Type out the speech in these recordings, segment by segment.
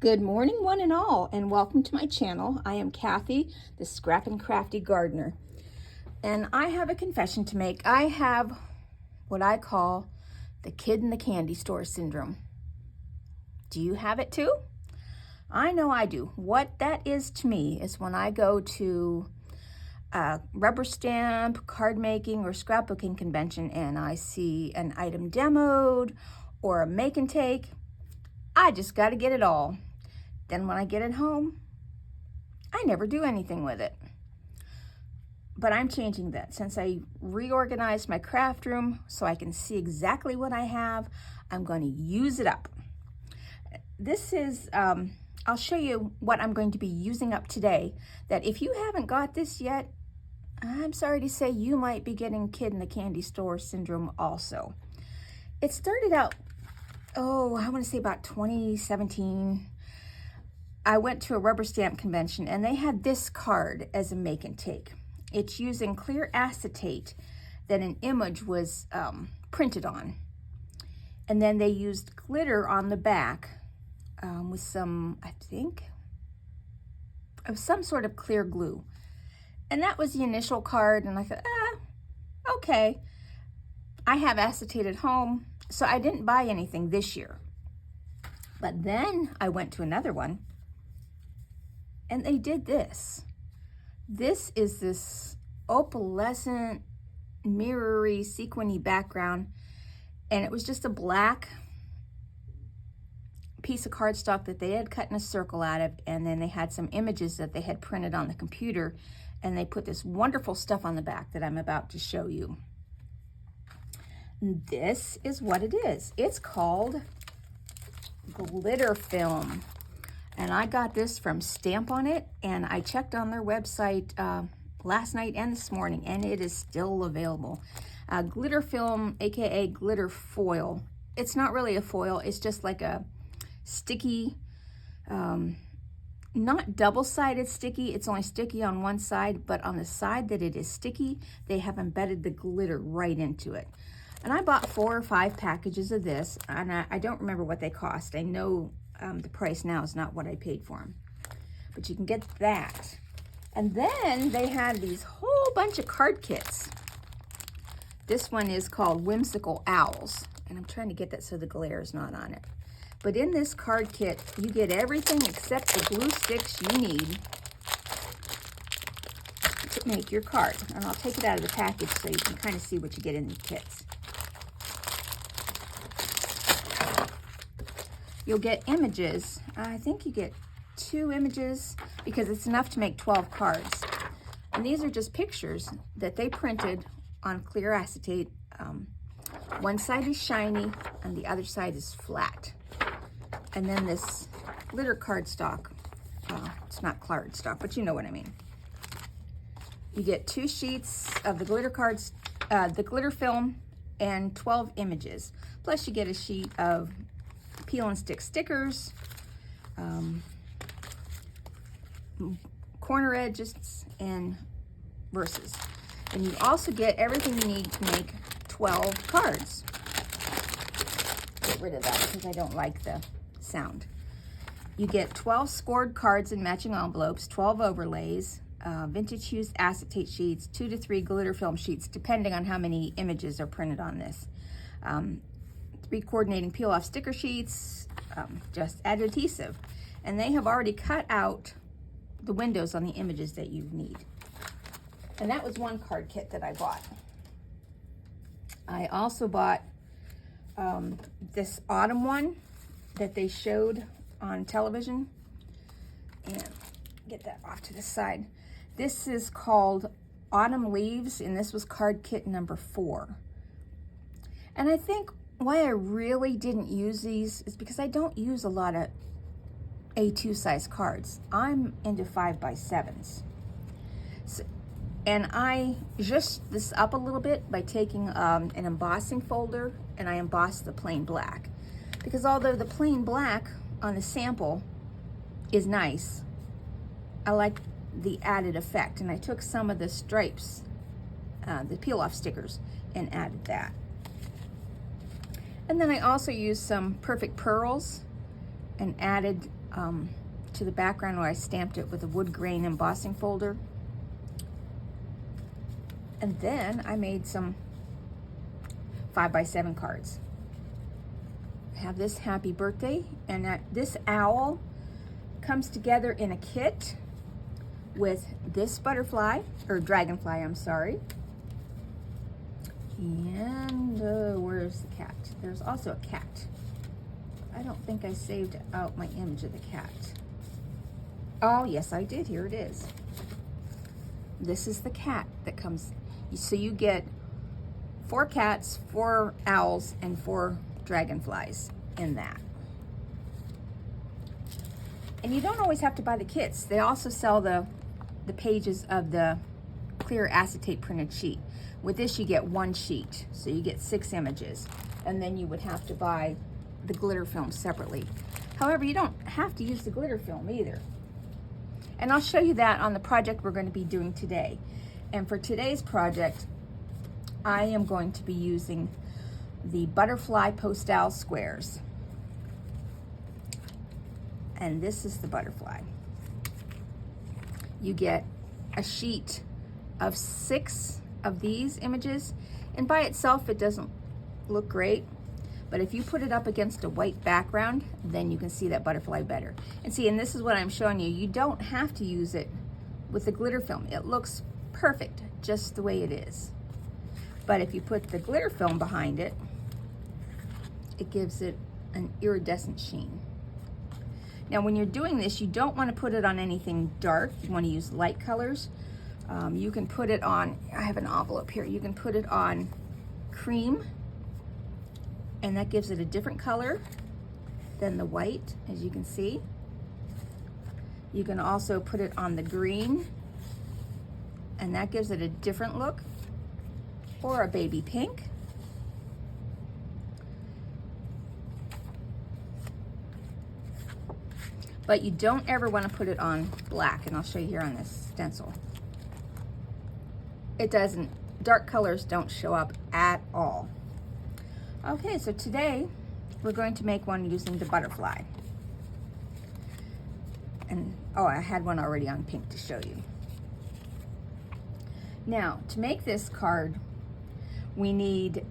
Good morning, one and all, and welcome to my channel. I am Kathy, the Scrap and Crafty Gardener, and I have a confession to make. I have what I call the kid in the candy store syndrome. Do you have it too? I know I do. What that is to me is when I go to a rubber stamp, card making, or scrapbooking convention and I see an item demoed or a make and take, I just got to get it all. Then when I get it home, I never do anything with it. But I'm changing that. Since I reorganized my craft room so I can see exactly what I have, I'm going to use it up. This is, I'll show you what I'm going to be using up today, that if you haven't got this yet, I'm sorry to say you might be getting kid in the candy store syndrome also. It started out, I want to say about 2017. I went to a rubber stamp convention and they had this card as a make and take. It's using clear acetate that an image was printed on. And then they used glitter on the back with some, I think, of some sort of clear glue. And that was the initial card, and I thought, okay. I have acetate at home, so I didn't buy anything this year. But then I went to another one, and they did this. This is this opalescent, mirrory, sequiny background, and it was just a black piece of cardstock that they had cut in a circle out of, and then they had some images that they had printed on the computer, and they put this wonderful stuff on the back that I'm about to show you. This is what it is. It's called GlitterFilm. And I got this from Stamp On It, and I checked on their website last night and this morning, and it is still available. GlitterFilm, aka glitter foil. It's not really a foil, it's just like a sticky, not double-sided sticky, it's only sticky on one side, but on the side that it is sticky, they have embedded the glitter right into it. And I bought 4 or 5 packages of this, and I don't remember what they cost. I know the price now is not what I paid for them, but you can get that. And then they had these whole bunch of card kits. This one is called Whimsical Owls, and I'm trying to get that so the glare is not on it. But in this card kit, you get everything except the glue sticks you need to make your card. And I'll take it out of the package so you can kind of see what you get in the kits. You'll get images. I think you get 2 images because it's enough to make 12 cards. And these are just pictures that they printed on clear acetate. One side is shiny and the other side is flat. And then this glitter cardstock. It's not cardstock, but you know what I mean. You get 2 sheets of the glitter cards, the glitter film, and 12 images. Plus you get a sheet of peel and stick stickers, corner edges, and verses. And you also get everything you need to make 12 cards. Get rid of that because I don't like the sound. You get 12 scored cards in matching envelopes, 12 overlays, vintage Hues acetate sheets, 2 to 3 glitter film sheets, depending on how many images are printed on this. 3 coordinating peel-off sticker sheets, just add adhesive. And they have already cut out the windows on the images that you need. And that was one card kit that I bought. I also bought this autumn one that they showed on television. And get that off to the side. This is called Autumn Leaves, and this was card kit number 4. And I think why I really didn't use these is because I don't use a lot of A2 size cards. I'm into 5x7s. So, and I zhuzhed this up a little bit by taking an embossing folder, and I embossed the plain black. Because although the plain black on the sample is nice, I like the added effect. And I took some of the stripes, the peel-off stickers, and added that. And then I also used some perfect pearls and added to the background where I stamped it with a wood grain embossing folder. And then I made some 5x7 cards. I have this happy birthday, and this owl comes together in a kit with this butterfly, or dragonfly, I'm sorry. And where's the cat? There's also a cat. I don't think I saved out my image of the cat. Oh, yes, I did. Here it is. This is the cat that comes. So you get 4 cats, 4 owls, and 4 dragonflies in that. And you don't always have to buy the kits. They also sell the pages of the clear acetate printed sheet. With this, you get 1 sheet, so you get 6 images, and then you would have to buy the glitter film separately. However, you don't have to use the glitter film either. And I'll show you that on the project we're going to be doing today. And for today's project, I am going to be using the butterfly Postale squares. And this is the butterfly. You get a sheet of 6 of these images, and by itself it doesn't look great, but if you put it up against a white background, then you can see that butterfly better. And see, and this is what I'm showing you, you don't have to use it with the glitter film. It looks perfect just the way it is. But if you put the glitter film behind it, it gives it an iridescent sheen. Now when you're doing this, you don't want to put it on anything dark. You want to use light colors. You can put it on, I have an envelope here, you can put it on cream, and that gives it a different color than the white, as you can see. You can also put it on the green, and that gives it a different look, or a baby pink. But you don't ever want to put it on black, and I'll show you here on this stencil. It doesn't, dark colors don't show up at all. Okay, so today we're going to make one using the butterfly. And, oh, I had one already on pink to show you. Now, to make this card, we need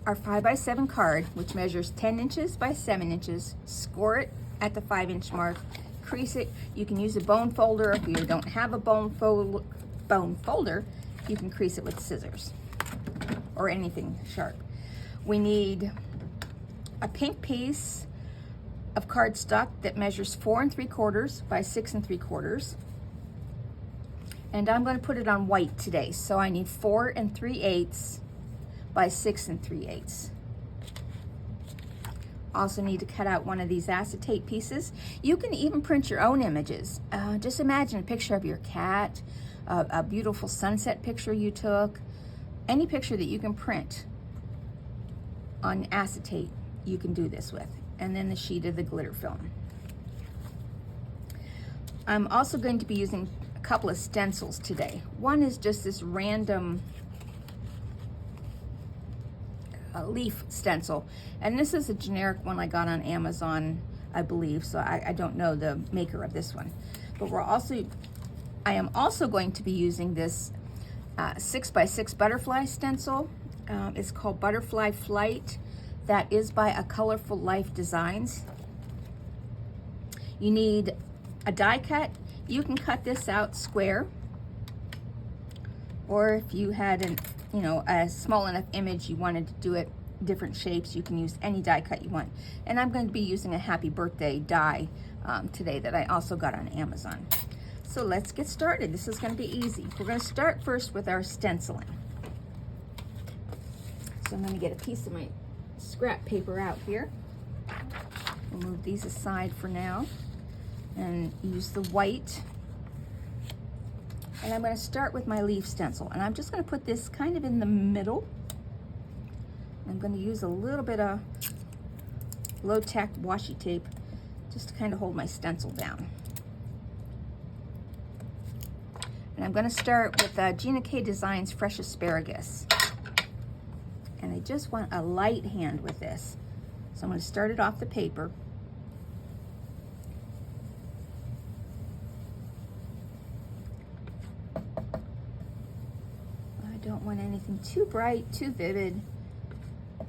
our 5x7 card, which measures 10 inches by 7 inches. Score it at the 5-inch mark. Crease it. You can use a bone folder. If you don't have a bone folder, you can crease it with scissors or anything sharp. We need a pink piece of cardstock that measures 4 3/4 by 6 3/4. And I'm going to put it on white today, so I need 4 3/8 by 6 3/8. Also need to cut out one of these acetate pieces. You can even print your own images. Just imagine a picture of your cat, a beautiful sunset picture you took, any picture that you can print on acetate, you can do this with. And then the sheet of the glitter film. I'm also going to be using a couple of stencils today. One is just this random leaf stencil, and this is a generic one I got on Amazon, I believe, so I don't know the maker of this one. But I am also going to be using this 6x6 butterfly stencil. It's called Butterfly Flight. That is by A Colorful Life Designs. You need a die cut. You can cut this out square, or if you had a small enough image you wanted to do it different shapes, you can use any die cut you want. And I'm going to be using a happy birthday die today that I also got on Amazon. So let's get started. This is going to be easy. We're going to start first with our stenciling. So I'm going to get a piece of my scrap paper out here. We'll move these aside for now and use the white. And I'm going to start with my leaf stencil, and I'm just going to put this kind of in the middle. I'm going to use a little bit of low-tech washi tape just to kind of hold my stencil down. And I'm going to start with GinaK Designs Fresh Asparagus. And I just want a light hand with this. So I'm going to start it off the paper. I don't want anything too bright, too vivid.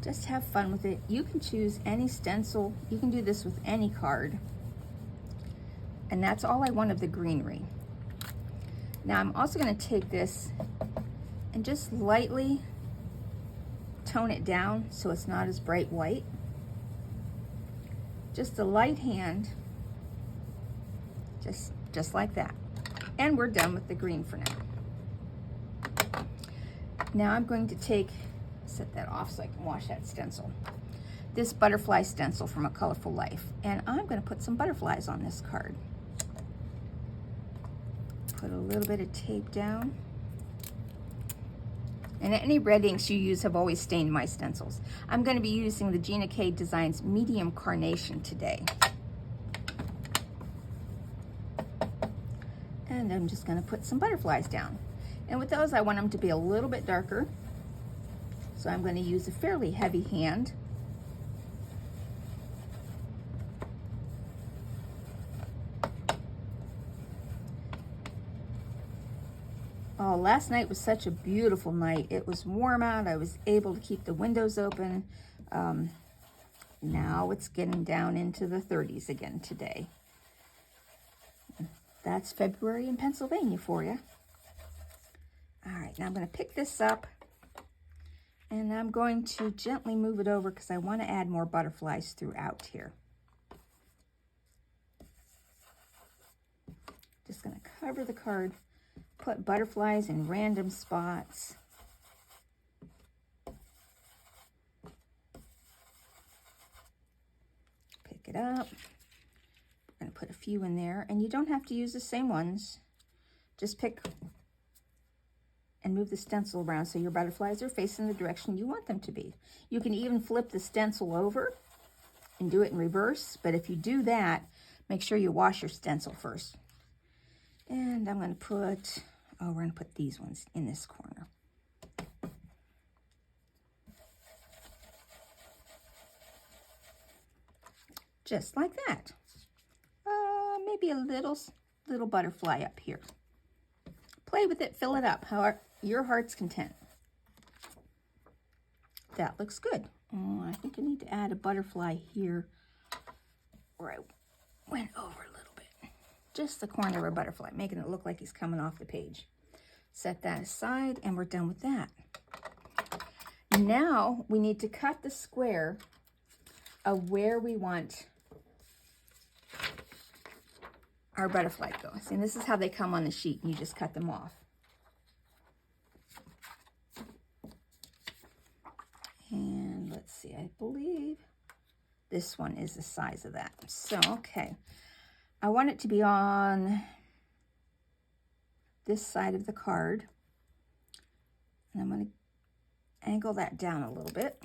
Just have fun with it. You can choose any stencil. You can do this with any card. And that's all I want of the greenery. Now I'm also going to take this and just lightly tone it down so it's not as bright white. Just a light hand, just like that. And we're done with the green for now. Now I'm going to set that off so I can wash that stencil. This butterfly stencil from A Colorful Life. And I'm going to put some butterflies on this card. Put a little bit of tape down. And any red inks you use have always stained my stencils. I'm going to be using the GinaK Designs Medium Carnation today. And I'm just going to put some butterflies down. And with those, I want them to be a little bit darker. So I'm going to use a fairly heavy hand. Oh, last night was such a beautiful night. It was warm out. I was able to keep the windows open. Now it's getting down into the 30s again today. That's February in Pennsylvania for you. All right, now I'm going to pick this up and I'm going to gently move it over because I want to add more butterflies throughout here. Just going to cover the card. Put butterflies in random spots. Pick it up. I'm going to put a few in there, and you don't have to use the same ones. Just pick and move the stencil around so your butterflies are facing the direction you want them to be. You can even flip the stencil over and do it in reverse, but if you do that, make sure you wash your stencil first. And I'm going to put, we're going to put these ones in this corner. Just like that. Maybe a little butterfly up here. Play with it, fill it up, however your heart's content. That looks good. I think I need to add a butterfly here where I went over a little bit. Just the corner of a butterfly, making it look like he's coming off the page. Set that aside, and we're done with that. Now we need to cut the square of where we want our butterfly to go. See, and this is how they come on the sheet. You just cut them off. And let's see, I believe this one is the size of that. So, okay. I want it to be on this side of the card. And I'm going to angle that down a little bit.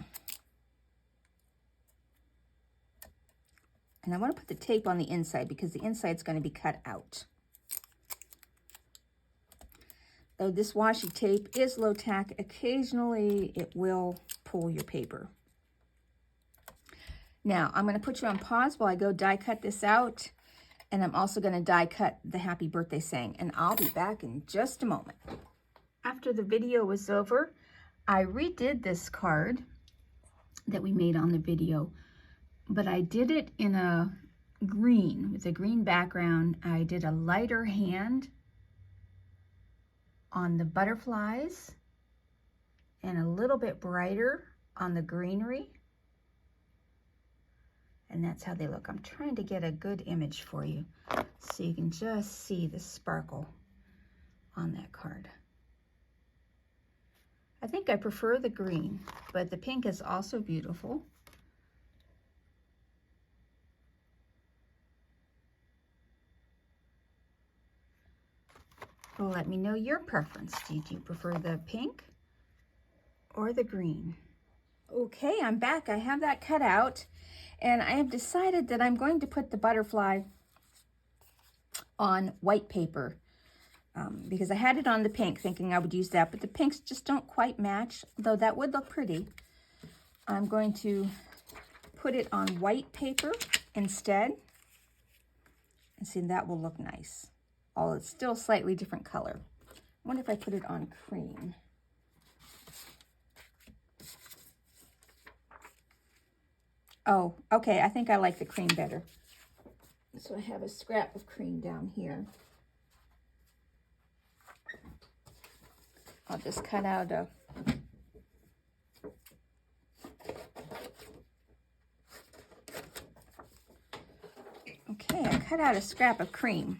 And I want to put the tape on the inside because the inside is going to be cut out. Though this washi tape is low tack, occasionally it will pull your paper. Now, I'm going to put you on pause while I go die cut this out. And I'm also going to die cut the happy birthday saying. And I'll be back in just a moment. After the video was over, I redid this card that we made on the video. But I did it in a green, with a green background. I did a lighter hand on the butterflies and a little bit brighter on the greenery. And that's how they look. I'm trying to get a good image for you so you can just see the sparkle on that card. I think I prefer the green, but the pink is also beautiful. Let me know your preference. Did you prefer the pink or the green? Okay, I'm back. I have that cut out, and I have decided that I'm going to put the butterfly on white paper because I had it on the pink thinking I would use that, but the pinks just don't quite match, though that would look pretty. I'm going to put it on white paper instead. And see, that will look nice. Although it's still a slightly different color. I wonder if I put it on cream. Oh, okay, I think I like the cream better. So I have a scrap of cream down here. I'll just cut out a... Okay, I cut out a scrap of cream.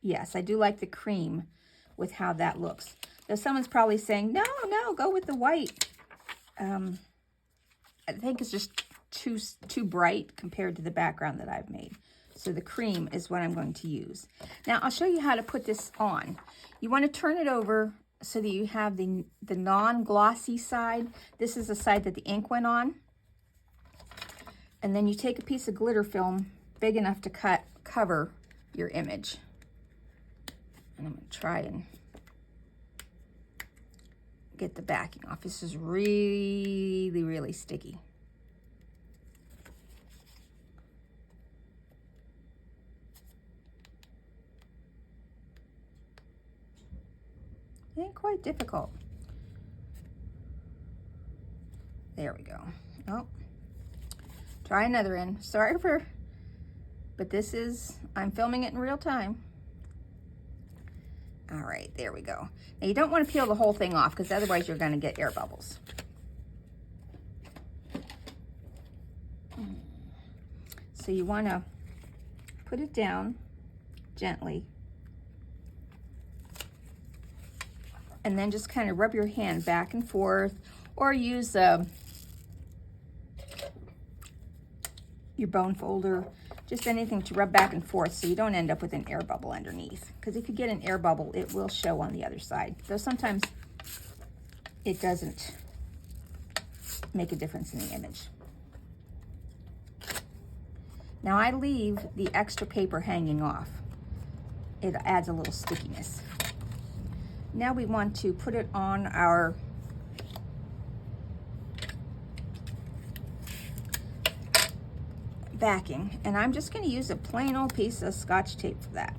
Yes, I do like the cream with how that looks. Though someone's probably saying, no, go with the white. I think it's just too bright compared to the background that I've made. So the cream is what I'm going to use. Now I'll show you how to put this on. You want to turn it over so that you have the non-glossy side. This is the side that the ink went on. And then you take a piece of glitter film big enough to cover your image. And I'm going to try and get the backing off. This is really, really sticky. It ain't quite difficult. There we go. Oh, try another end. Sorry but this is, I'm filming it in real time. All right, there we go. Now you don't want to peel the whole thing off because otherwise you're going to get air bubbles. So you want to put it down gently and then just kind of rub your hand back and forth, or use your bone folder, just anything to rub back and forth so you don't end up with an air bubble underneath. Because if you get an air bubble, it will show on the other side. Though sometimes it doesn't make a difference in the image. Now I leave the extra paper hanging off. It adds a little stickiness. Now we want to put it on our backing, and I'm just going to use a plain old piece of Scotch tape for that.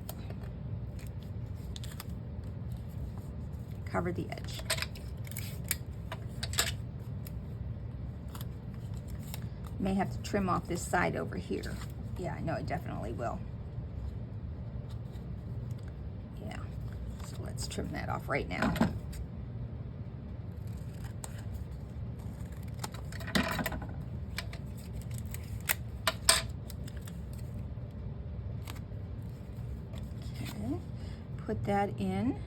Cover the edge. May have to trim off this side over here. Yeah, I know, I definitely will. Yeah, so let's trim that off right now. Put that in.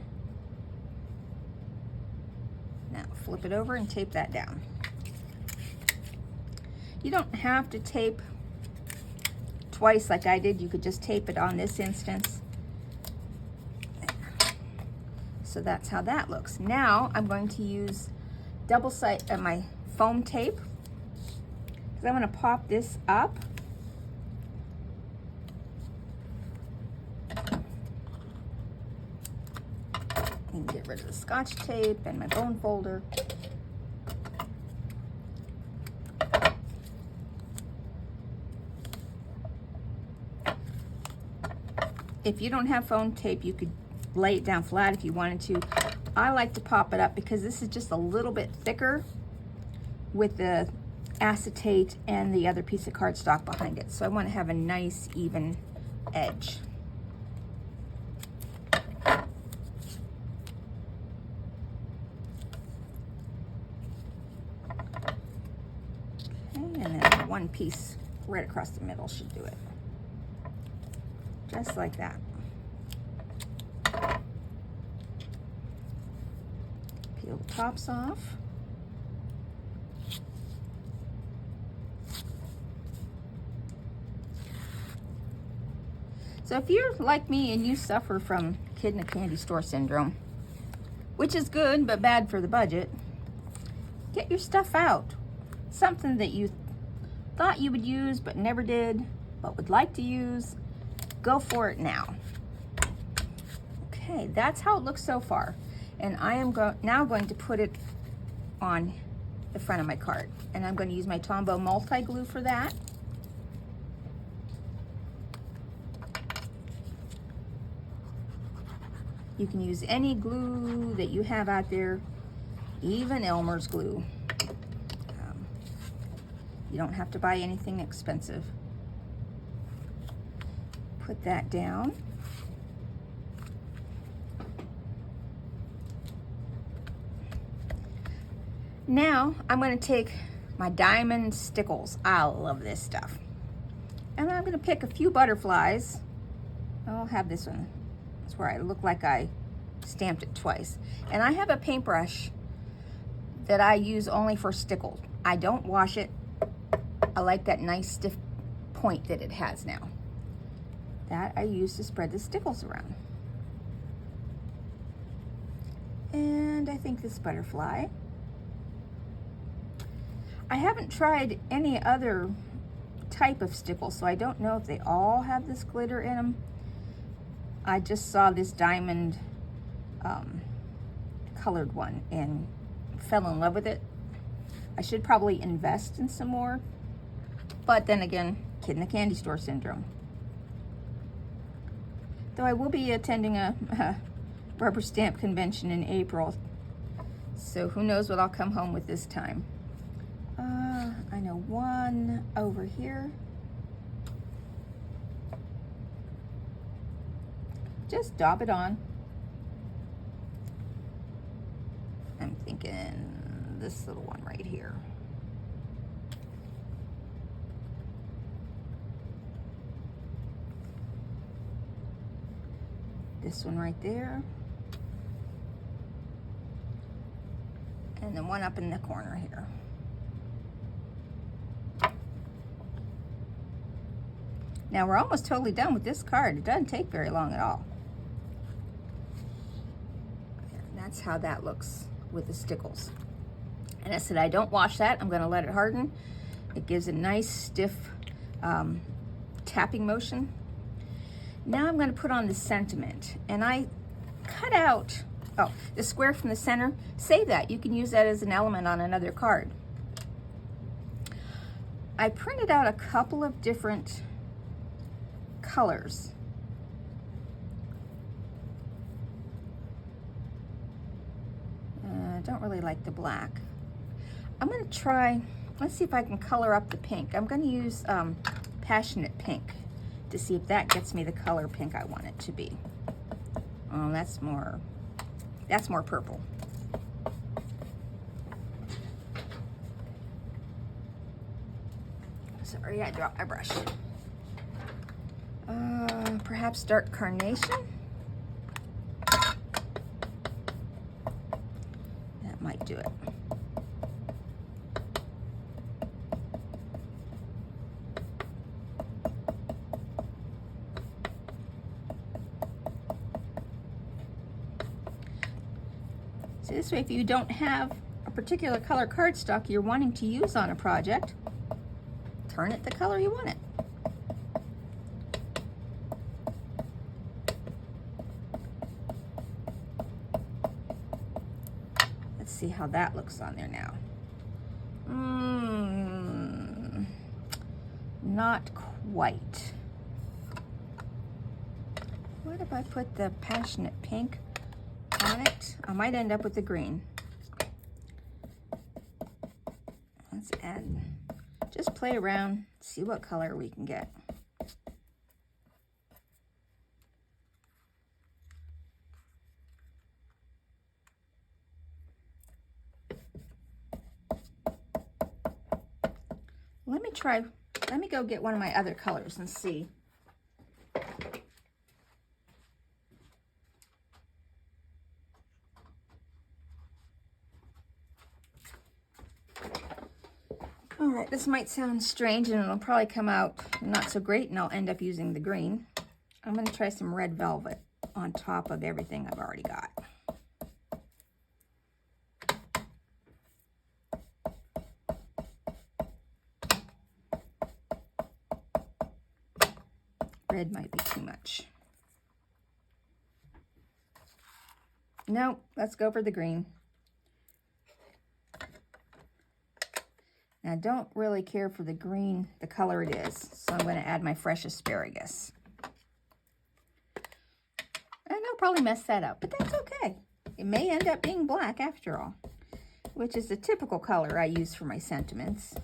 Now flip it over and tape that down. You don't have to tape twice like I did. You could just tape it on this instance. So that's how that looks. Now I'm going to use double-sided my foam tape because I'm going to pop this up. And get rid of the Scotch tape and my bone folder. If you don't have foam tape, you could lay it down flat if you wanted to. I like to pop it up because this is just a little bit thicker with the acetate and the other piece of cardstock behind it. So I want to have a nice even edge. And then one piece right across the middle should do it. Just like that. Peel the tops off. So if you're like me and you suffer from kid in a candy store syndrome, which is good but bad for the budget, get your stuff out. Something that you thought you would use but never did, but would like to use, go for it now. Okay, that's how it looks so far. And I am now going to put it on the front of my card. And I'm going to use my Tombow multi-glue for that. You can use any glue that you have out there, even Elmer's glue. You don't have to buy anything expensive. Put that down. Now I'm going to take my diamond stickles. I love this stuff. And I'm going to pick a few butterflies. I'll have this one. That's where I look like I stamped it twice. And I have a paintbrush that I use only for stickles. I don't wash it. I like that nice stiff point that it has now. That I use to spread the stickles around. And I think this butterfly. I haven't tried any other type of stickle, so I don't know if they all have this glitter in them. I just saw this diamond colored one and fell in love with it. I should probably invest in some more, but then again, kid in the candy store syndrome. Though I will be attending a rubber stamp convention in April, so who knows what I'll come home with this time. I know one over here. Just dab it on. I'm thinking this little one right here. This one right there. And then one up in the corner here. Now we're almost totally done with this card. It doesn't take very long at all. And that's how that looks with the stickles. And I said I don't wash that. I'm going to let it harden. It gives a nice stiff tapping motion. Now I'm going to put on the sentiment. And I cut out, the square from the center. Save that. You can use that as an element on another card. I printed out a couple of different colors. I don't really like the black. I'm going to try, let's see if I can color up the pink. I'm going to use Passionate Pink to see if that gets me the color pink I want it to be. Oh, that's more purple. Sorry, I dropped my brush. Perhaps dark Carnation. That might do it. So this way, if you don't have a particular color cardstock you're wanting to use on a project, turn it the color you want it. Let's see how that looks on there now. Not quite. What if I put the Passionate Pink on it? I might end up with the green. Let's add, just play around, see what color we can get. Let me go get one of my other colors and see. All right, this might sound strange and it'll probably come out not so great and I'll end up using the green. I'm going to try some red velvet on top of everything I've already got. Red might be too much. No, let's go for the green. I don't really care for the green, the color it is. So I'm going to add my fresh asparagus. And I'll probably mess that up, but that's okay. It may end up being black after all, which is the typical color I use for my sentiments.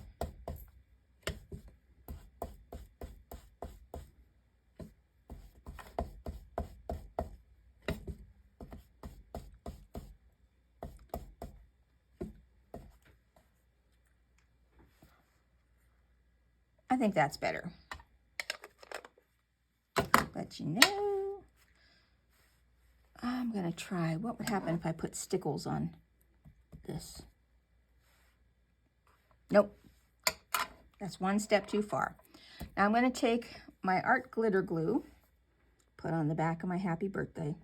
I think that's better. Let you know. I'm going to try. What would happen if I put stickles on this? Nope. That's one step too far. Now I'm going to take my art glitter glue, put on the back of my happy birthday.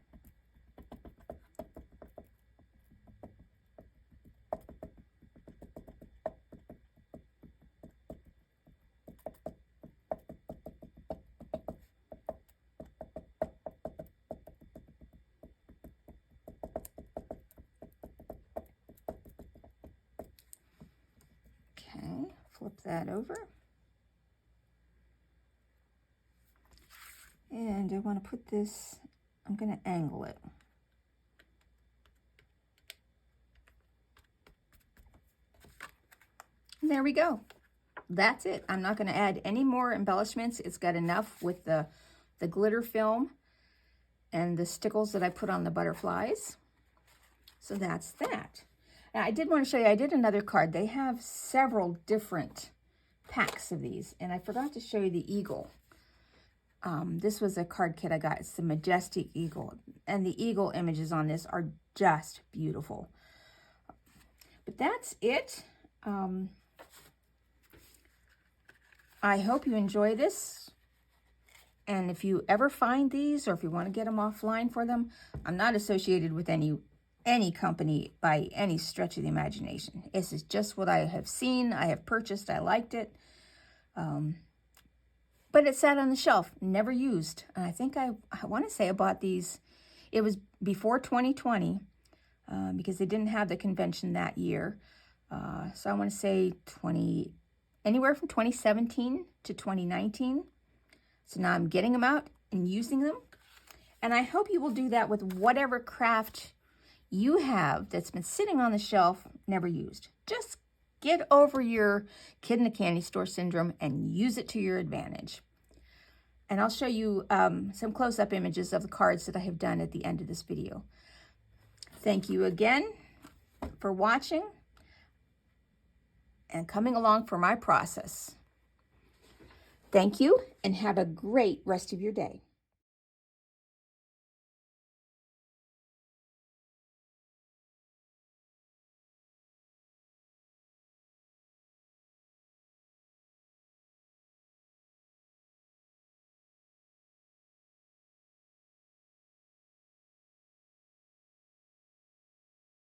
Flip that over. And I want to put this, I'm going to angle it. And there we go. That's it. I'm not going to add any more embellishments. It's got enough with the glitter film and the stickles that I put on the butterflies. So that's that. Now, I did want to show you, I did another card. They have several different packs of these, and I forgot to show you the eagle. This was a card kit I got. It's the Majestic Eagle, and the eagle images on this are just beautiful. But that's it. I hope you enjoy this, and if you ever find these, or if you want to get them offline for them, I'm not associated with any company by any stretch of the imagination. This is just what I have seen, I have purchased, I liked it. But it sat on the shelf, never used. And I think I want to say I bought these, it was before 2020, because they didn't have the convention that year. So I want to say anywhere from 2017 to 2019. So now I'm getting them out and using them. And I hope you will do that with whatever craft you have that's been sitting on the shelf, never used. Just get over your kid in a candy store syndrome and use it to your advantage. And I'll show you some close-up images of the cards that I have done at the end of this video. Thank you again for watching and coming along for my process. Thank you, and have a great rest of your day.